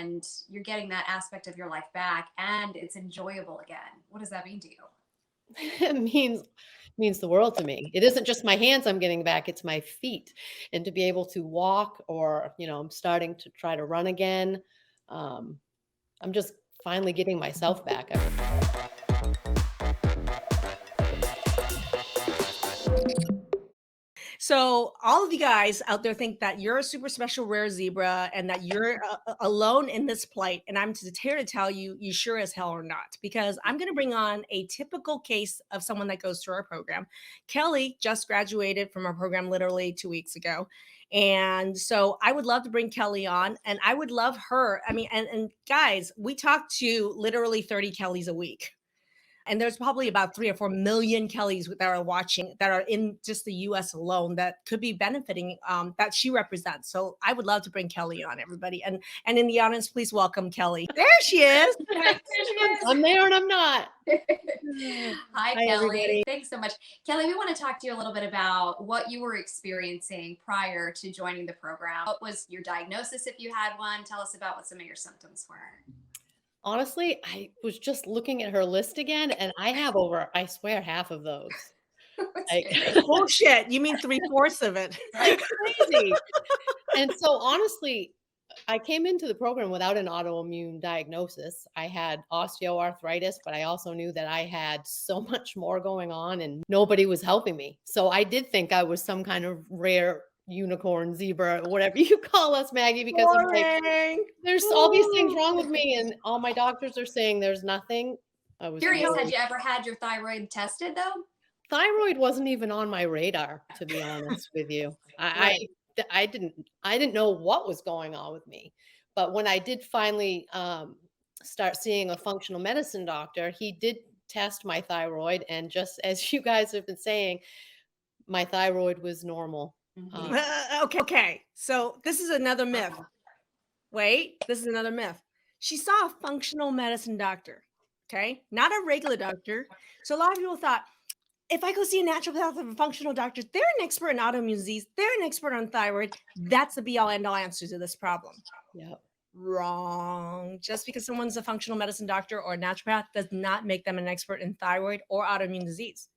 and you're getting that aspect of your life back and it's enjoyable again. What does that mean to you? It means the world to me. It isn't just my hands I'm getting back, it's my feet. And to be able to walk or, I'm starting to try to run again. Um, I'm just finally getting myself back. So all of you guys out there think that you're a super special rare zebra and that you're alone in this plight. And I'm just here to tell you, you sure as hell are not, because I'm going to bring on a typical case of someone that goes through our program. Kelly just graduated from our program literally 2 weeks ago. And so I would love to bring Kelly on, and I would love her. I mean, and guys, we talk to literally 30 Kellys a week. And there's probably about 3 or 4 million Kellys that are watching, that are in just the US alone, that could be benefiting, that she represents. So I would love to bring Kelly on, everybody. And in the audience, please welcome Kelly. There she is. There she is. I'm there and I'm not. Hi, Kelly. Everybody. Thanks so much. Kelly, we want to talk to you a little bit about what you were experiencing prior to joining the program. What was your diagnosis, if you had one? Tell us about what some of your symptoms were. Honestly, I was just looking at her list again, and I have I swear, half of those. Bullshit. You mean 3/4 of it? Like crazy. And so honestly, I came into the program without an autoimmune diagnosis. I had osteoarthritis, but I also knew that I had so much more going on and nobody was helping me. So I did think I was some kind of rare unicorn, zebra, whatever you call us, Maggie, because I'm like, there's all these things wrong with me, and all my doctors are saying there's nothing. I was curious, had you ever had your thyroid tested though? Thyroid wasn't even on my radar, to be honest with you. I didn't know what was going on with me. But when I did finally start seeing a functional medicine doctor, he did test my thyroid, and just as you guys have been saying, my thyroid was normal. Okay. So this is another myth. Wait, this is another myth. She saw a functional medicine doctor, okay? Not a regular doctor. So a lot of people thought, if I go see a naturopath or a functional doctor, they're an expert in autoimmune disease, they're an expert on thyroid. That's the be-all end-all answer to this problem. Yep. Wrong. Just because someone's a functional medicine doctor or a naturopath does not make them an expert in thyroid or autoimmune disease.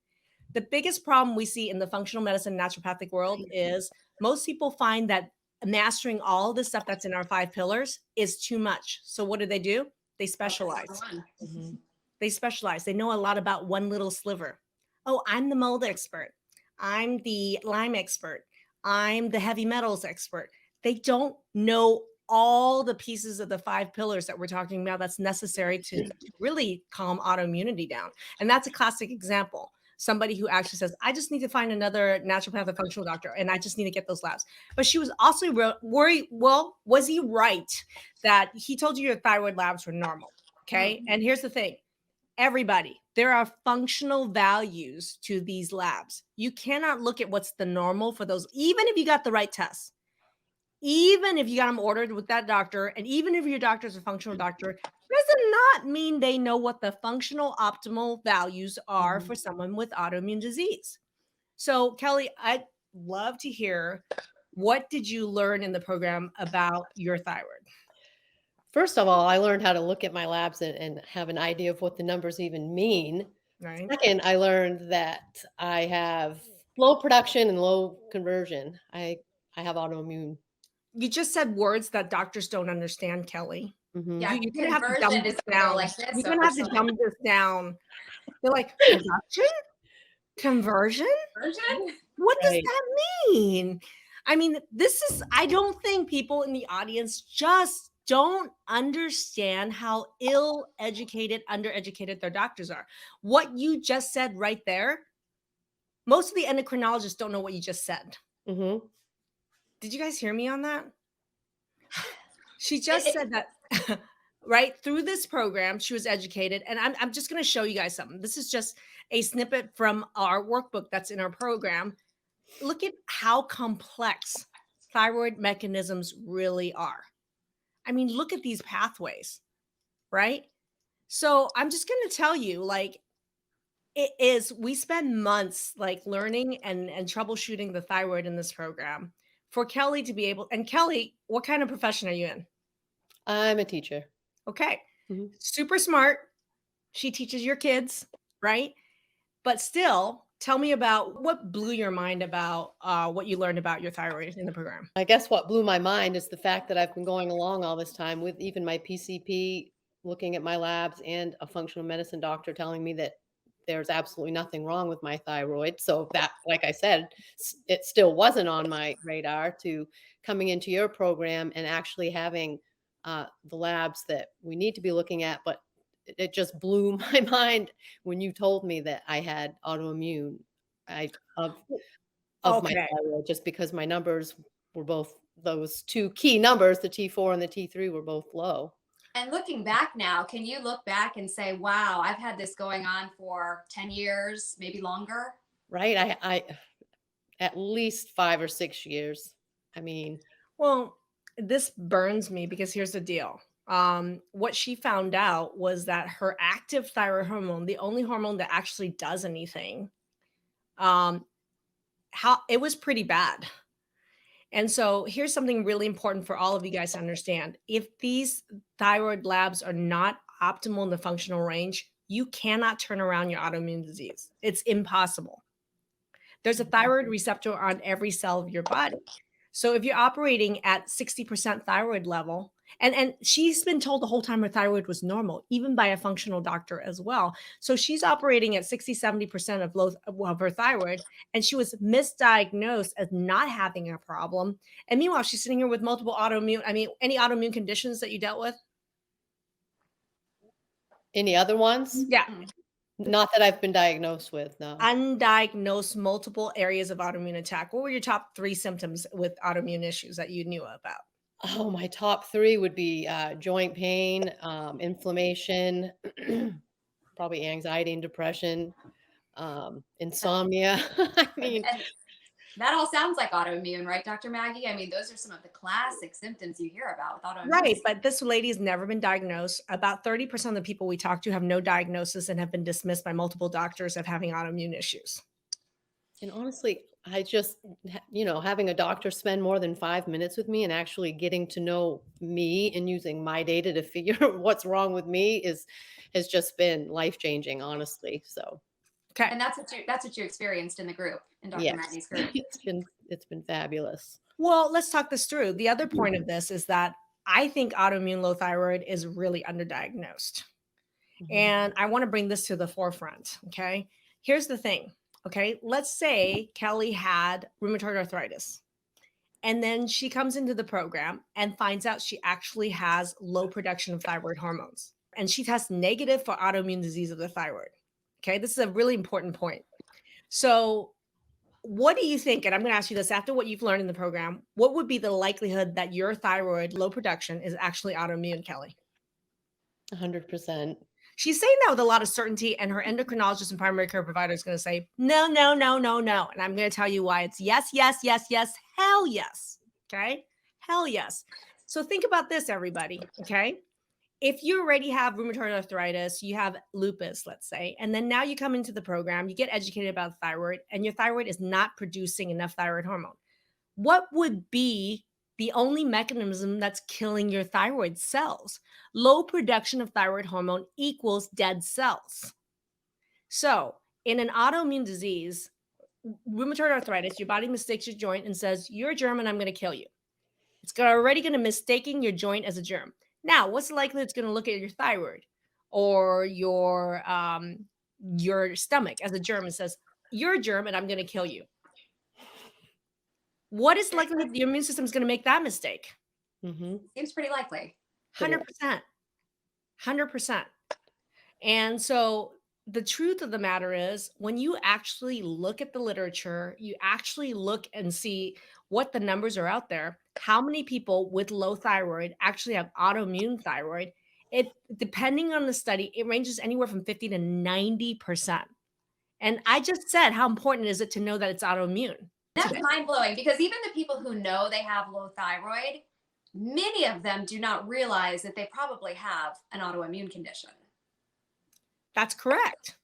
The biggest problem we see in the functional medicine naturopathic world is most people find that mastering all the stuff that's in our 5 pillars is too much. So what do? They specialize. They specialize. They know a lot about one little sliver. Oh, I'm the mold expert. I'm the Lyme expert. I'm the heavy metals expert. They don't know all the pieces of the 5 pillars that we're talking about that's necessary to really calm autoimmunity down. And that's a classic example. Somebody who actually says, I just need to find another naturopath or functional doctor, and I just need to get those labs. But she was also worried. Well, was he right that he told you your thyroid labs were normal? Okay. And here's the thing. Everybody, there are functional values to these labs. You cannot look at what's the normal for those, even if you got the right tests, even if you got them ordered with that doctor, and even if your doctor's a functional doctor, does not mean they know what the functional optimal values are for someone with autoimmune disease. So, Kelly, I'd love to hear, what did you learn in the program about your thyroid? First of all, I learned how to look at my labs and have an idea of what the numbers even mean. Right. Second, I learned that I have low production and low conversion. I have autoimmune. You just said words that doctors don't understand, Kelly. Yeah, You're gonna have to dumb this down. You're gonna have to dumb this down. They're like, production? Conversion? What does that mean? I mean, I don't think people in the audience just don't understand how ill-educated, undereducated their doctors are. What you just said right there, most of the endocrinologists don't know what you just said. Did you guys hear me on that? She just said that, right? Through this program, she was educated. And I'm just going to show you guys something. This is just a snippet from our workbook that's in our program. Look at how complex thyroid mechanisms really are. I mean, look at these pathways, right? So I'm just going to tell you, like, we spend months like learning and troubleshooting the thyroid in this program for Kelly to be able. And Kelly, what kind of profession are you in? I'm a teacher. Okay. Mhm. Super smart. She teaches your kids, right? But still, tell me about what blew your mind about what you learned about your thyroid in the program. I guess what blew my mind is the fact that I've been going along all this time with even my PCP looking at my labs and a functional medicine doctor telling me that there's absolutely nothing wrong with my thyroid. So that, like I said, it still wasn't on my radar to coming into your program and actually having the labs that we need to be looking at. But it just blew my mind when you told me that I had autoimmune. I of my Okay. thyroid just because my numbers were both those 2 key numbers, the T4 and the T3 were both low, And looking back now, can you look back and say, wow, I've had this going on for 10 years, maybe longer? right? I at least 5 or 6 years. I mean, Well, this burns me because here's the deal. What she found out was that her active thyroid hormone, the only hormone that actually does anything, um, how it was pretty bad. And so here's something really important for all of you guys to understand. If these thyroid labs are not optimal in the functional range, you cannot turn around your autoimmune disease. It's impossible. There's a thyroid receptor on every cell of your body. So if you're operating at 60% thyroid level, and she's been told the whole time her thyroid was normal, even by a functional doctor as well. So she's operating at 60, 70% of low of her thyroid, and she was misdiagnosed as not having a problem. And meanwhile, she's sitting here with multiple autoimmune, I mean, any autoimmune conditions that you dealt with? any other ones? Yeah. Mm. Not that I've been diagnosed with, no. Undiagnosed multiple areas of autoimmune attack. What were your top 3 symptoms with autoimmune issues that you knew about? Oh, my top 3 would be, joint pain, inflammation, probably anxiety and depression, insomnia. I mean, And that all sounds like autoimmune, right, Dr. Maggie? I mean, those are some of the classic symptoms you hear about with autoimmune Right, disease. but this lady has never been diagnosed. About 30% of the people we talk to have no diagnosis and have been dismissed by multiple doctors of having autoimmune issues. and honestly, I just, having a doctor spend more than 5 minutes with me and actually getting to know me and using my data to figure out what's wrong with me has just been life-changing, honestly. So, Okay. And that's what you experienced in the group, in Dr. yes, Maggie's group. it's been fabulous. Well, let's talk this through. The other point of this is that I think autoimmune low thyroid is really underdiagnosed. Mhm. And I want to bring this to the forefront. Okay. Here's the thing. Okay. Let's say Kelly had rheumatoid arthritis. And then she comes into the program and finds out she actually has low production of thyroid hormones. And she tests negative for autoimmune disease of the thyroid. Okay. This is a really important point. So, what do you think? And I'm going to ask you this after what you've learned in the program. What would be the likelihood that your thyroid low production is actually autoimmune, Kelly? 100%. She's saying that with a lot of certainty, and her endocrinologist and primary care provider is going to say, no, no, no, no, no. And I'm going to tell you why it's yes, yes, yes, yes, hell yes. Okay. Hell yes. So think about this, everybody. Okay. If you already have rheumatoid arthritis, you have lupus, let's say, and then now you come into the program, you get educated about thyroid, and your thyroid is not producing enough thyroid hormone. What would be the only mechanism that's killing your thyroid cells? Low production of thyroid hormone equals dead cells. So, in an autoimmune disease, rheumatoid arthritis, your body mistakes your joint and says, "You're a germ and I'm going to kill you." It's already going to mistaking your joint as a germ. Now, what's the likelihood it's going to look at your thyroid or your stomach as a germ and says, "You're a germ and I'm going to kill you"? What is the likelihood the immune system is going to make that mistake? Mhm. Seems pretty likely. Pretty much. 100%. 100%. And so the truth of the matter is, when you actually look at the literature, you actually look and see what the numbers are out there, how many people with low thyroid actually have autoimmune thyroid. It depending on the study, it ranges anywhere from 50 to 90%. And I just said how important is it to know that it's autoimmune That's today. mind blowing because even the people who know they have low thyroid, many of them do not realize that they probably have an autoimmune condition. That's correct.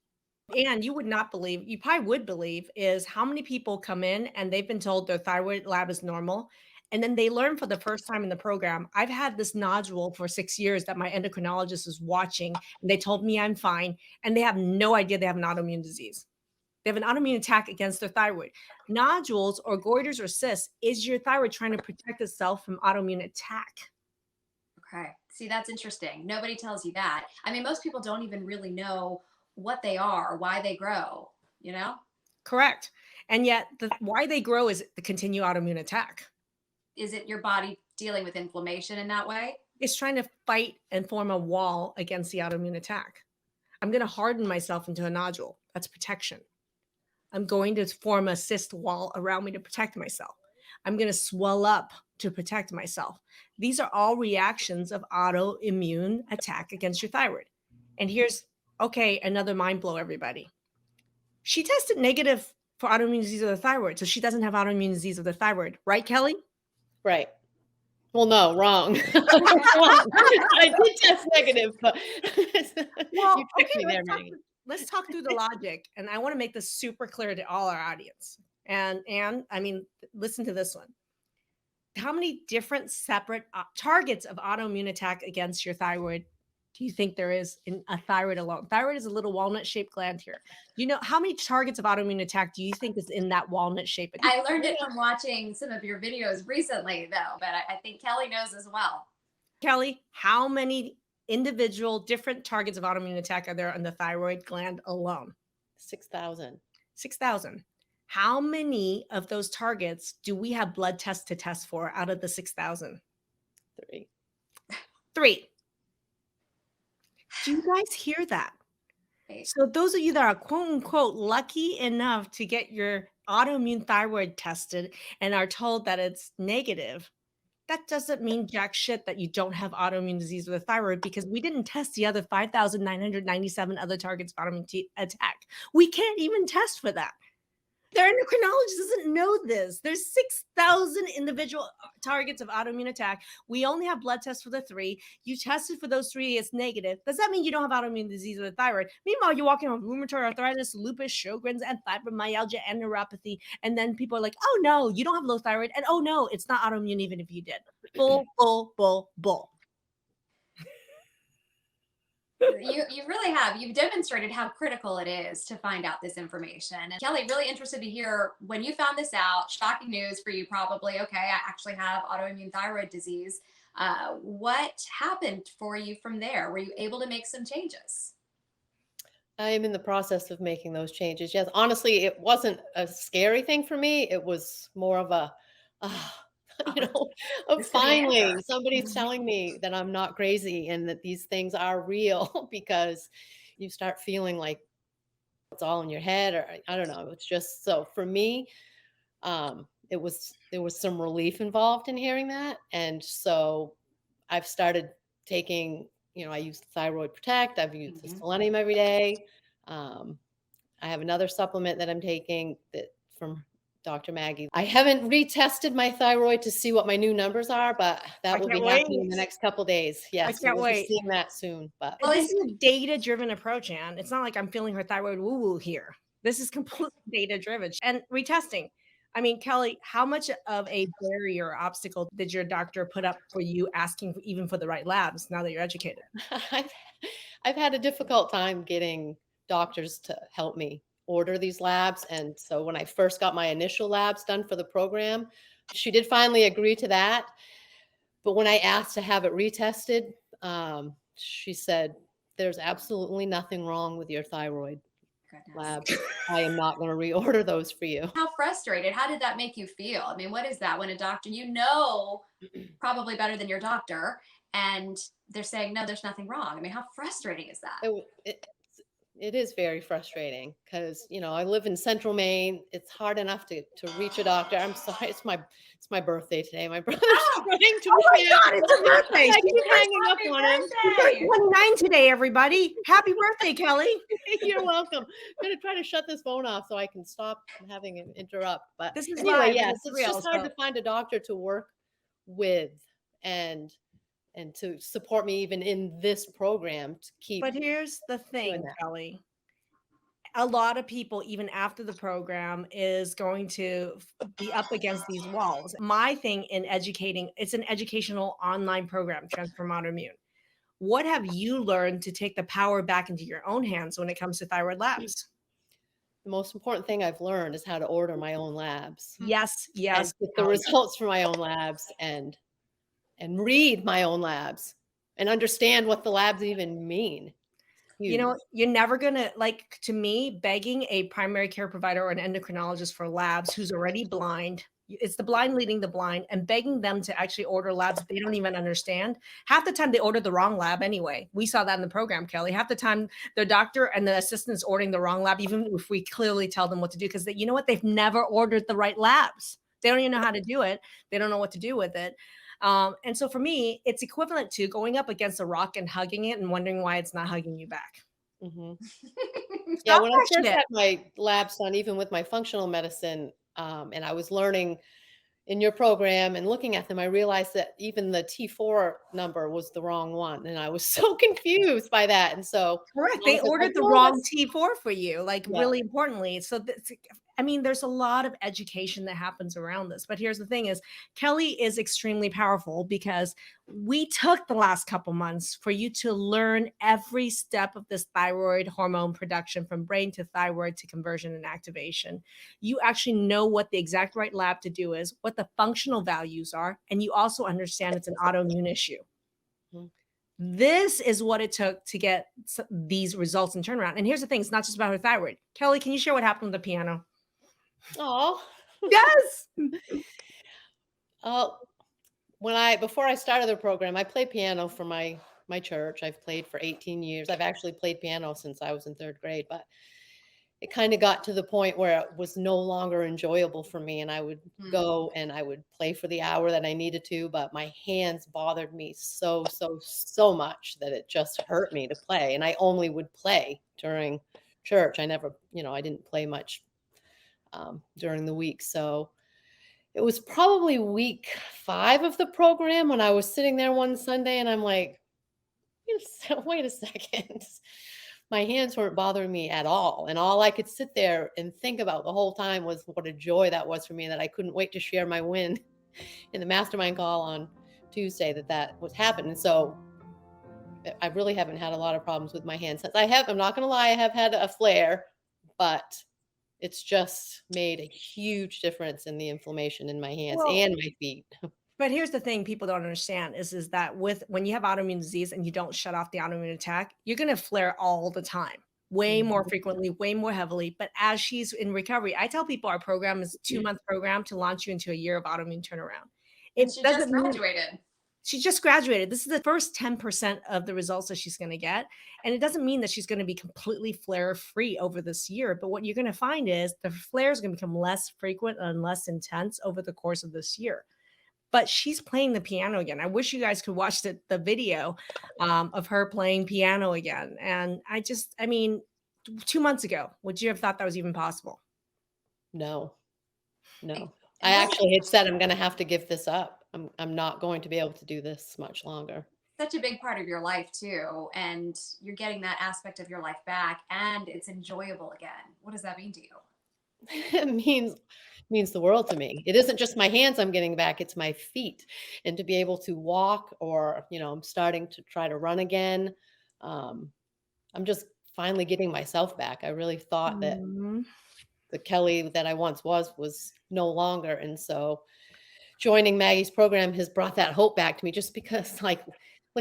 And you would not believe, you probably would believe, is how many people come in and they've been told their thyroid lab is normal. And then they learn for the first time in the program, I've had this nodule for 6 years that my endocrinologist is watching, and they told me I'm fine, and they have no idea they have an autoimmune disease. They have an autoimmune attack against their thyroid. Nodules or goiters or cysts is your thyroid trying to protect itself from autoimmune attack. Okay. See, that's interesting. Nobody tells you that. I mean, most people don't even really know what they are or why they grow, you know? Correct. And yet why they grow is the continued autoimmune attack. Is it your body dealing with inflammation in that way? It's trying to fight and form a wall against the autoimmune attack. I'm going to harden myself into a nodule. That's protection. I'm going to form a cyst wall around me to protect myself. I'm going to swell up to protect myself. These are all reactions of autoimmune attack against your thyroid. And here's, okay, another mind blow, everybody. She tested negative for autoimmune disease of the thyroid, so she doesn't have autoimmune disease of the thyroid. Right, Kelly? Right. Well, no, wrong. I did test negative, but you tricked me there, Maggie. Let's talk through the logic. And I want to make this super clear to all our audience. And I mean, listen to this one. How many different separate targets of autoimmune attack against your thyroid do you think there is in a thyroid alone? Thyroid is a little walnut-shaped gland here. You know, how many targets of autoimmune attack do you think is in that walnut shape? I learned it from watching some of your videos recently, though, but I think Kelly knows as well. Kelly, how many individual different targets of autoimmune attack are there on the thyroid gland alone? 6,000. 6,000. How many of those targets do we have blood tests to test for out of the 6,000? 3. 3. Do you guys hear that? Right. So those of you that are quote unquote lucky enough to get your autoimmune thyroid tested and are told that it's negative, that doesn't mean jack shit that you don't have autoimmune disease with a thyroid, because we didn't test the other 5,997 other targets of autoimmune attack. We can't even test for that. Their endocrinologist doesn't know this. There's 6,000 individual targets of autoimmune attack. We only have blood tests for the 3. You tested for those 3, it's negative. Does that mean you don't have autoimmune disease of the thyroid? Meanwhile, you're walking around with rheumatoid arthritis, lupus, Sjogren's, and fibromyalgia and neuropathy. And then people are like, oh no, you don't have low thyroid. And oh no, it's not autoimmune even if you did. Bull, bull, bull, bull. You really have. You've demonstrated how critical it is to find out this information. And Kelly, really interested to hear when you found this out. Shocking news for you, probably. Okay, I actually have autoimmune thyroid disease. What happened for you from there? Were you able to make some changes? I am in the process of making those changes. Yes, honestly, it wasn't a scary thing for me. It was more of a, finally somebody's telling me that I'm not crazy and that these things are real, because you start feeling like it's all in your head, or I don't know. It's just, so for me, there was some relief involved in hearing that. And so I've started taking, I use Thyroid Protect. I've used the selenium every day. I have another supplement that I'm taking from Dr. Maggie. I haven't retested my thyroid to see what my new numbers are, but that will be happening in the next couple of days. Yes, I can't wait. Be seeing that soon. But this is a data-driven approach, Anne. It's not like I'm feeling her thyroid woo-woo here. This is completely data-driven and retesting. I mean, Kelly, how much of a barrier or obstacle did your doctor put up for you asking even for the right labs now that you're educated? I've had a difficult time getting doctors to help me order these labs. And so when I first got my initial labs done for the program, she did finally agree to that. But when I asked to have it retested, she said, there's absolutely nothing wrong with your thyroid lab. I am not going to reorder those for you. How frustrated? How did that make you feel? I mean, what is that when a doctor, probably better than your doctor, and they're saying, no, there's nothing wrong? I mean, how frustrating is that? It is very frustrating because, I live in central Maine. It's hard enough to reach a doctor. I'm sorry. It's my birthday today. My brother's trying to. Oh my God, it's her birthday. I keep hanging up on him. She's 29 today, everybody. Happy birthday, Kelly. You're welcome. I'm going to try to shut this phone off so I can stop having him interrupt. But this is anyway, yes, it's just hard to find a doctor to work with and to support me even in this program to keep. But here's the thing, Kelly. a lot of people, even after the program, is going to be up against these walls. My thing in educating, it's an educational online program, Transform Autoimmune. What have you learned to take the power back into your own hands when it comes to thyroid labs? The most important thing I've learned is how to order my own labs Yes, and yes. get the results from my own labs and read my own labs and understand what the labs even mean. You know, Huge. you're never gonna like, to me, begging a primary care provider or an endocrinologist for labs who's already blind. It's the blind leading the blind, and begging them to actually order labs they don't even understand. Half the time they order the wrong lab anyway. We saw that in the program, Kelly. Half the time their doctor and the assistant's ordering the wrong lab, even if we clearly tell them what to do, because you know what? They've never ordered the right labs. They don't even know how to do it. They don't know what to do with it. And so for me, it's equivalent to going up against a rock and hugging it and wondering why it's not hugging you back. Mhm. Yeah, Stop when I that first shit. had my labs done, even with my functional medicine, and I was learning in your program and looking at them, I realized that even the T4 number was the wrong one, and I was so confused by that. And so Correct. I They was like, ordered the "No, wrong that's." T4 for you, like, Yeah. really importantly. So that's, I mean, there's a lot of education that happens around this. But here's the thing is Kelly is extremely powerful because we took the last couple months for you to learn every step of this thyroid hormone production from brain to thyroid to conversion and activation. You actually know what the exact right lab to do is, what the functional values are, and you also understand it's an autoimmune issue. Mhm. This is what it took to get these results and turnaround. And here's the thing, it's not just about her thyroid. Kelly, can you share what happened with the piano? Oh. Yes. Oh, before I started the program, I played piano for my church. I've played for 18 years. I've actually played piano since I was in 3rd grade, but it kind of got to the point where it was no longer enjoyable for me, and I would go and I would play for the hour that I needed to, but my hands bothered me so much that it just hurt me to play, and I only would play during church. I never, I didn't play much during the week. So it was probably week 5 of the program when I was sitting there one Sunday and I'm like, wait a second. My hands weren't bothering me at all. And all I could sit there and think about the whole time was what a joy that was for me, that I couldn't wait to share my win in the mastermind call on Tuesday that was happening. So I really haven't had a lot of problems with my hands since. I'm not going to lie, I have had a flare, but it's just made a huge difference in the inflammation in my hands Well, and my feet. but here's the thing people don't understand is that when you have autoimmune disease and you don't shut off the autoimmune attack, you're going to flare all the time, way more Mhm. frequently, way more heavily. But as she's in recovery, I tell people our program is a 2-month program to launch you into a year of autoimmune turnaround. And It she just doesn't mean graduated. she just graduated. This is the first 10% of the results that she's going to get. And it doesn't mean that she's going to be completely flare free over this year. But what you're going to find is the flare is going to become less frequent and less intense over the course of this year. But she's playing the piano again. I wish you guys could watch the video of her playing piano again. And I mean, 2 months ago, would you have thought that was even possible? No, no. And I this actually had said I'm going to have to give this up. I'm not going to be able to do this much longer. such a big part of your life too, and you're getting that aspect of your life back, and it's enjoyable again. What does that mean to you? It means the world to me. It isn't just my hands I'm getting back, it's my feet. And to be able to walk, or, I'm starting to try to run again. Um, I'm just finally getting myself back. I really thought that Mhm. the Kelly that I once was no longer. And so joining Maggie's program has brought that hope back to me, just because like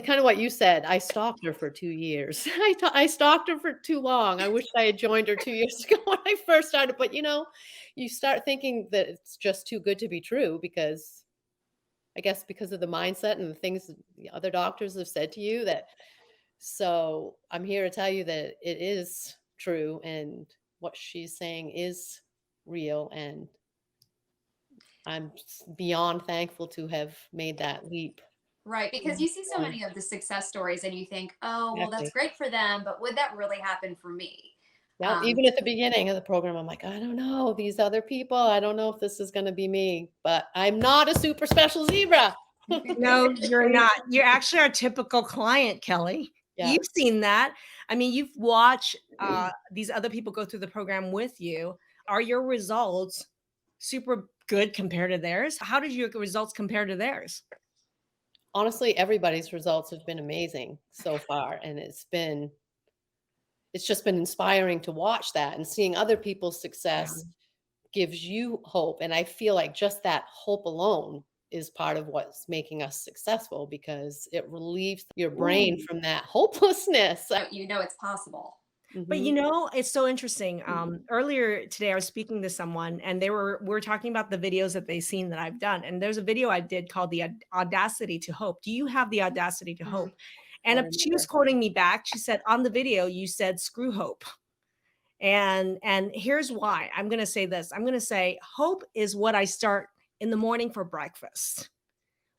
kind of what you said, I stalked her for 2 years. I stalked her for too long. I wish I had joined her 2 years ago when I first started, but you start thinking that it's just too good to be true, because I guess because of the mindset and the things that the other doctors have said to you. So I'm here to tell you that it is true, and what she's saying is real, and I'm beyond thankful to have made that leap. Right, because you see so Um, many of the success stories and you think, oh, well, that's exactly. great for them, but would that really happen for me? Yeah, Um, even at the beginning of the program, I'm like, I don't know, these other people, I don't know if this is gonna be me, but I'm not a super special zebra. No, you're not. You're actually our typical client, Kelly. Yeah. You've seen that. I mean, you've watched these other people go through the program with you. Are your results super good compared to theirs? How did your results compare to theirs? Honestly, everybody's results have been amazing so far, and it's just been inspiring to watch that, and seeing other people's success gives you hope, and I feel like just that hope alone is part of what's making us successful, because it relieves your brain Ooh. from that hopelessness. You know it's possible. But Mhm. it's so interesting. Earlier today, I was speaking to someone, and we were talking about the videos that they've seen that I've done. And there's a video I did called "The Audacity to Hope." Do you have the audacity to hope? I And she was remember. quoting me back. She said, "On the video, you said screw hope." And here's why. I'm going to say this. I'm going to say hope is what I start in the morning for breakfast.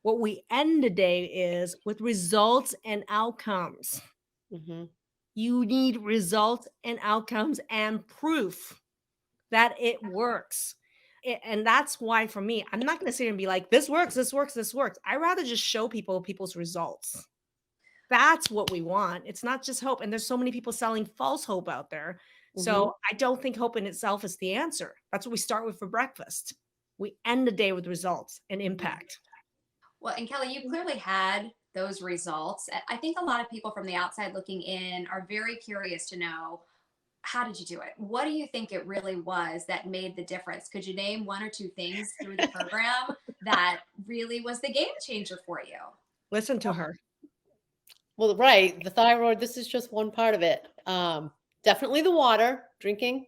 What we end the day is with results and outcomes. Mhm. You need results and outcomes and proof that it works. And that's why for me, I'm not going to sit here and be like, this works, this works, this works. I rather just show people's results. That's what we want. It's not just hope. And there's so many people selling false hope out there. Mhm. So I don't think hope in itself is the answer. That's what we start with for breakfast. We end the day with results and impact. Well, and Kelly, you clearly had those results. I think a lot of people from the outside looking in are very curious to know, how did you do it? What do you think it really was that made the difference? Could you name one or two things through the program that really was the game changer for you? Listen to her. Well, right, the thyroid, this is just one part of it. Definitely the water, drinking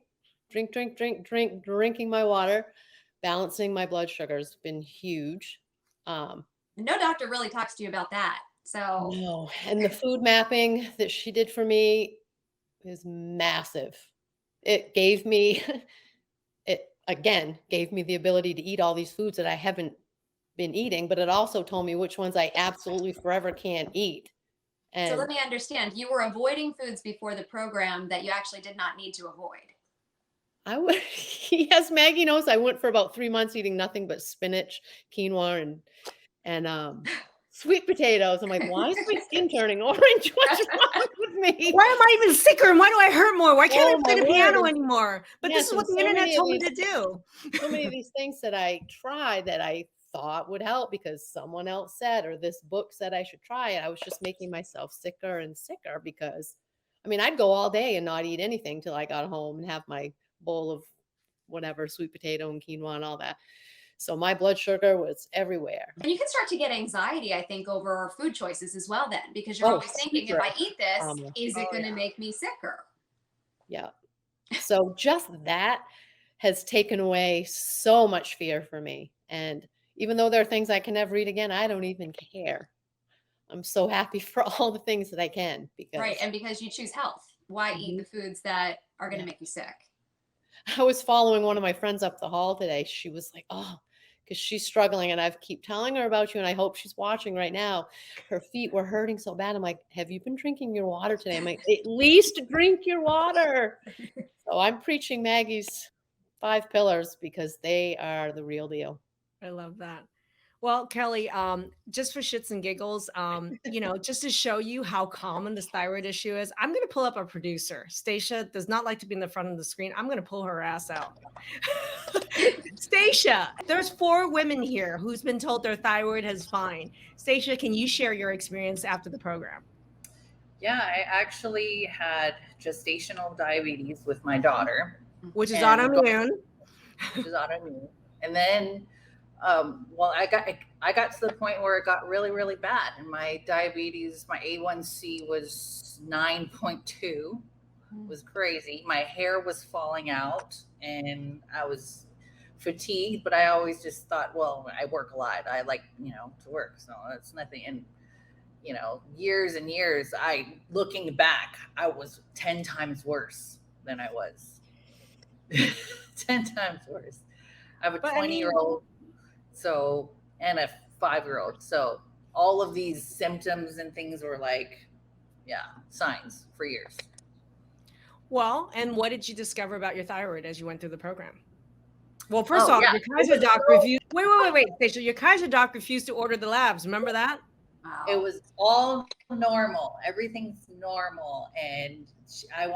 my water, balancing my blood sugar has been huge. Um, No doctor really talks to you about that. So, no, and the food mapping that she did for me is massive. It gave me it again gave me the ability to eat all these foods that I haven't been eating, but it also told me which ones I absolutely forever can't eat. so And let me understand. You were avoiding foods before the program that you actually did not need to avoid. I would yes, Maggie knows I went for about 3 months eating nothing but spinach, quinoa, and sweet potatoes. I'm like, "Why is my skin turning orange? What's wrong with me?" Why am I even sicker? And why do I hurt more? Why can't Oh I my play the word, piano and anymore? But this yes, is and what the internet told me to do. so many of these things that I tried that I thought would help because someone else said or this book said I should try it. I was just making myself sicker and sicker because I mean, I'd go all day and not eat anything till I got home and have my bowl of whatever, sweet potato and quinoa and all that. So my blood sugar was everywhere. And you can start to get anxiety, I think, over food choices as well, then, because you're Oh, always thinking, if super I eat this, trauma. is it Oh, going to yeah. make me sicker? Yeah. So just that has taken away so much fear for me. And even though there are things I can never eat again, I don't even care. I'm so happy for all the things that I can Right. because And because you choose health, why eat Mhm. the foods that are going Yeah. to make you sick? I was following one of my friends up the hall today. She was like, "Oh, because she's struggling, and I keep telling her about you, and I hope she's watching right now. Her feet were hurting so bad." I'm like, "Have you been drinking your water today?" I'm like, "At least drink your water." So I'm preaching Maggie's 5 pillars because they are the real deal. I love that. Well, Kelly, just for shits and giggles, just to show you how common this thyroid issue is, I'm going to pull up our producer. Stacia does not like to be in the front of the screen. I'm going to pull her ass out. Stacia, there's 4 women here who's been told their thyroid is fine. Stacia, can you share your experience after the program? Yeah, I actually had gestational diabetes with my daughter, Which is and autoimmune. which is autoimmune. And then, I got to the point where it got really, really bad, and my diabetes, my A1C was 9.2. It was crazy. My hair was falling out, and I was fatigued. But I always just thought, well, I work a lot. I like to work, so it's nothing. And years and years, looking back, I was 10 times worse than I was. 10 times worse. I have a But I mean, 20-year-old, and a 5-year-old. So all of these symptoms and things were like, yeah, signs for years. well, and what did you discover about your thyroid as you went through the program? Well, first of all, Yeah. your Kaiser doc refused. Wait, Stacia. Your Kaiser doc refused to order the labs. Remember that? Wow. It was all normal. Everything's normal. And I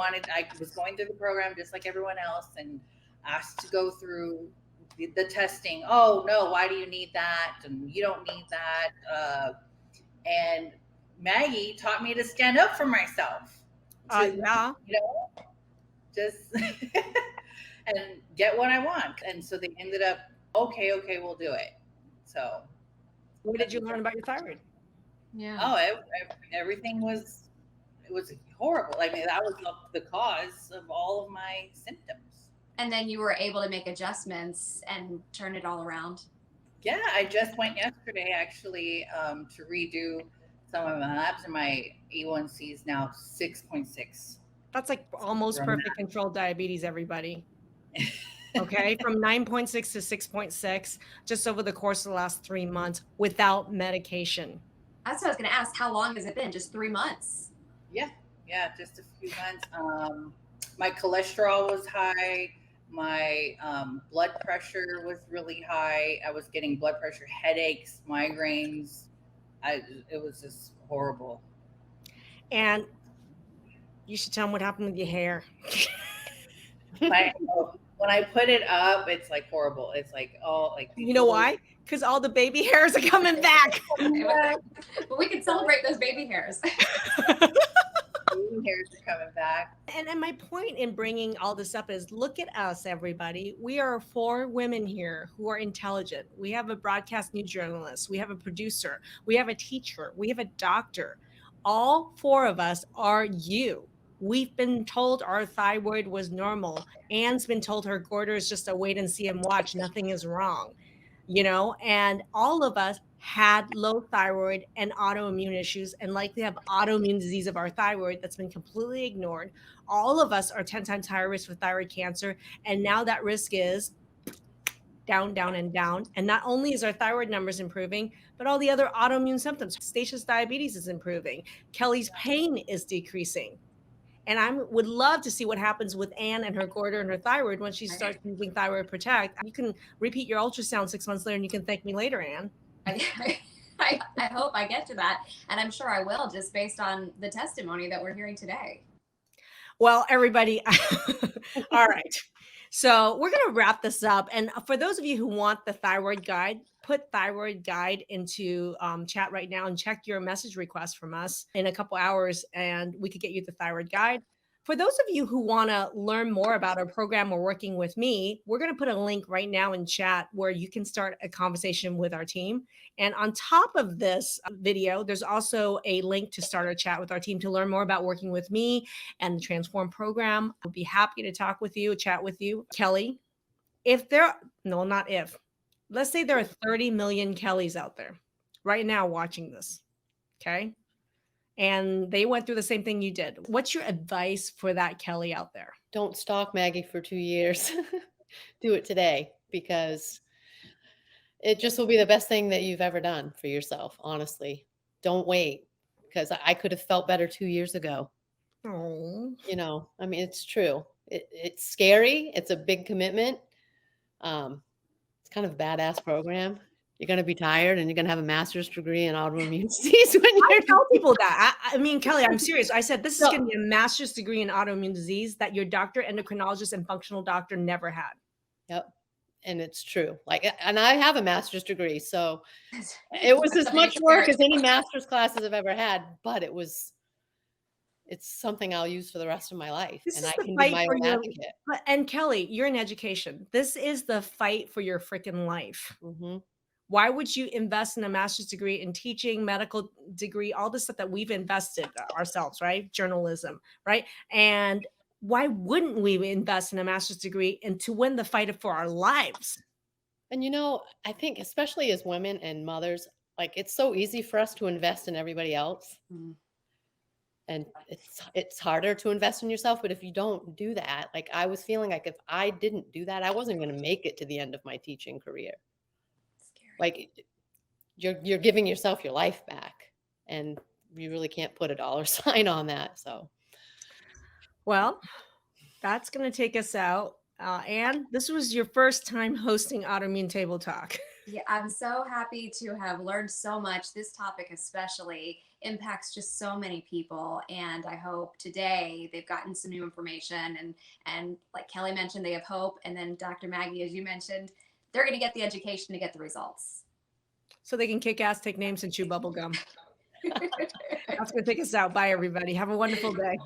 was going through the program just like everyone else and asked to go through the testing. Oh, no, why do you need that? And you don't need that. And Maggie taught me to stand up for myself. Yeah. Just and get what I want. And so they ended up, okay, we'll do it. So what did you learn about your thyroid? Yeah. Oh, everything was horrible. I mean, that was the cause of all of my symptoms. And then you were able to make adjustments and turn it all around. Yeah, I just went yesterday actually to redo some of my labs, and my A1C is now 6.6. That's like almost perfect controlled diabetes, everybody. Okay, from 9.6 to 6.6, just over the course of the last 3 months without medication. That's what I was going to ask. How long has it been? Just 3 months? Yeah, just a few months. My cholesterol was high. My blood pressure was really high. I was getting blood pressure headaches, migraines. It was just horrible. And you should tell them what happened with your hair. When I put it up, it's like horrible. It's like, oh, like you know why? Because all the baby hairs are coming back. But we can celebrate those baby hairs. Baby hairs are coming back. And my point in bringing all this up is, look at us, everybody. We are 4 women here who are intelligent. We have a broadcast news journalist. We have a producer. We have a teacher. We have a doctor. All 4 of us are you. We've been told our thyroid was normal. Anne's been told her goiter is just a wait and see and watch. Nothing is wrong, and all of us had low thyroid and autoimmune issues and likely have autoimmune disease of our thyroid that's been completely ignored. All of us are 10 times higher risk for thyroid cancer. And now that risk is down, down, and down. And not only is our thyroid numbers improving, but all the other autoimmune symptoms, statious diabetes is improving. Kelly's pain is decreasing. And I would love to see what happens with Anne and her goiter and her thyroid when she starts using Thyroid Protect. You can repeat your ultrasound 6 months later and you can thank me later, Anne. I hope I get to that. And I'm sure I will, just based on the testimony that we're hearing today. Well, everybody, all right. So we're going to wrap this up. And for those of you who want the thyroid guide, put thyroid guide into chat right now and check your message request from us in a couple hours, and we could get you the thyroid guide. For those of you who want to learn more about our program or working with me, we're going to put a link right now in chat where you can start a conversation with our team. And on top of this video, there's also a link to start a chat with our team to learn more about working with me and the Transform program. I'll be happy to talk with you, chat with you. Kelly, let's say there are 30 million Kellys out there right now watching this, okay? And they went through the same thing you did. What's your advice for that Kelly out there? Don't stalk Maggie for 2 years. Do it today, because it just will be the best thing that you've ever done for yourself, honestly. Don't wait, because I could have felt better 2 years ago. Oh, I mean, it's true. It's scary. It's a big commitment. It's kind of a badass program. You're going to be tired and you're going to have a master's degree in autoimmune disease when I tell people that. I mean, Kelly, I'm serious. I said, this is going to be a master's degree in autoimmune disease that your doctor, endocrinologist, and functional doctor never had. Yep. And it's true. And I have a master's degree, so it was as much work as any master's classes I've ever had, but it's something I'll use for the rest of my life. And I can be my own advocate. And Kelly, you're in education. This is the fight for your freaking life. Mm-hmm. Why would you invest in a master's degree in teaching, medical degree, all the stuff that we've invested ourselves, right? Journalism, right? And why wouldn't we invest in a master's degree and to win the fight for our lives? And I think especially as women and mothers, it's so easy for us to invest in everybody else. Mm-hmm. And it's harder to invest in yourself. But if you don't do that, I was feeling like if I didn't do that, I wasn't going to make it to the end of my teaching career. You're giving yourself your life back, and you really can't put a dollar sign on that. So, well, that's going to take us out. Anne, this was your first time hosting Autoimmune Table Talk. Yeah, I'm so happy to have learned so much. This topic especially impacts just so many people, and I hope today they've gotten some new information, and like Kelly mentioned, they have hope, and then Dr. Maggie, as you mentioned, they're going to get the education to get the results. So they can kick ass, take names, and chew bubble gum. That's going to take us out. Bye, everybody. Have a wonderful day.